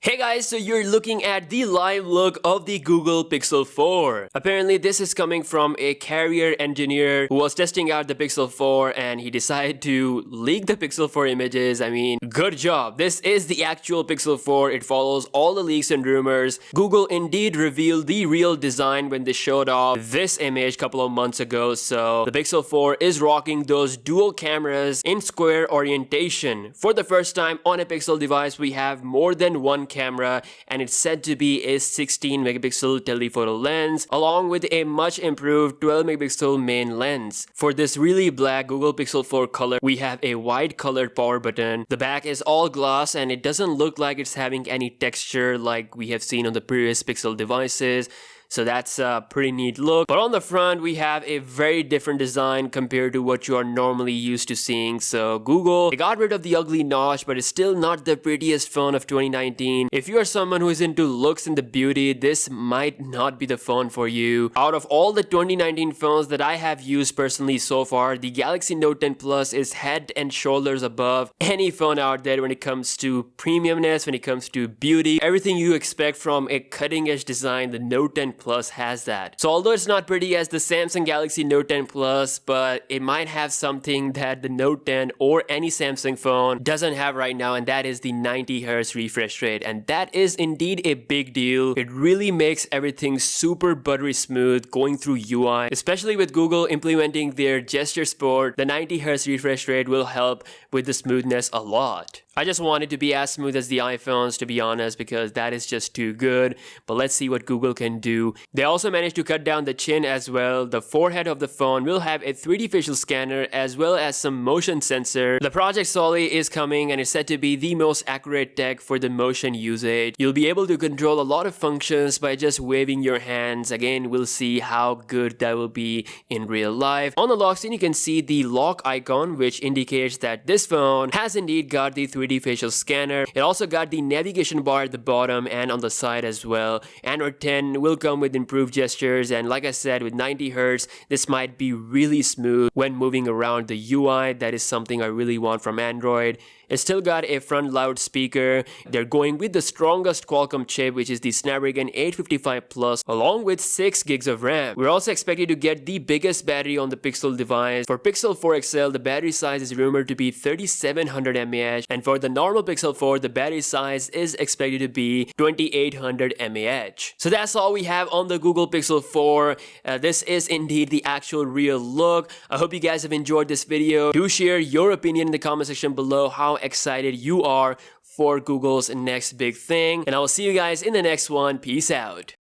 Hey guys, so you're looking at the live look of the Google Pixel 4. Apparently this is coming from a carrier engineer who was testing out the Pixel 4 and he decided to leak the Pixel 4 images. I mean, good job. This is the actual Pixel 4. It follows all the leaks and rumors. Google indeed revealed the real design when they showed off this image a couple of months ago. So the Pixel 4 is rocking those dual cameras in square orientation. For the first time on a Pixel device, we have more than one camera, and it's said to be a 16 megapixel telephoto lens along with a much improved 12 megapixel main lens. For this really black Google Pixel 4 color, we have a white colored power button. The back is all glass and it doesn't look like it's having any texture like we have seen on the previous Pixel devices. So that's a pretty neat look. But on the front, we have a very different design compared to what you are normally used to seeing. So Google, they got rid of the ugly notch, but it's still not the prettiest phone of 2019. If you are someone who is into looks and the beauty, this might not be the phone for you. Out of all the 2019 phones that I have used personally so far, the Galaxy Note 10 Plus is head and shoulders above any phone out there when it comes to premiumness, when it comes to beauty. Everything you expect from a cutting edge design, the Note 10 Plus has that. So although it's not pretty as the Samsung Galaxy Note 10 Plus, but it might have something that the Note 10 or any Samsung phone doesn't have right now, and that is the 90Hz refresh rate. And that is indeed a big deal. It really makes everything super buttery smooth going through UI, especially with Google implementing their gesture support. The 90Hz refresh rate will help with the smoothness a lot. I just want it to be as smooth as the iPhones, to be honest, because that is just too good. But let's see what Google can do. They also managed to cut down the chin as well. The forehead of the phone will have a 3D facial scanner as well as some motion sensor. The Project Soli is coming and is said to be the most accurate tech for the motion usage. You'll be able to control a lot of functions by just waving your hands. Again, we'll see how good that will be in real life. On the lock screen, you can see the lock icon, which indicates that this phone has indeed got the 3D facial scanner. It also got the navigation bar at the bottom and on the side as well. Android 10 will come with improved gestures, and like I said, with 90 Hz, this might be really smooth when moving around the UI. That is something I really want from Android. It's still got a front loudspeaker. They're going with the strongest Qualcomm chip, which is the Snapdragon 855 Plus, along with 6 gigs of RAM. We're also expected to get the biggest battery on the Pixel device. For Pixel 4 XL, the battery size is rumored to be 3700 mAh, and for the normal Pixel 4, the battery size is expected to be 2800 mAh. So that's all we have on the Google Pixel 4. This is indeed the actual real look. I hope you guys have enjoyed this video. Do share your opinion in the comment section below how excited you are for Google's next big thing, and I will see you guys in the next one. Peace out.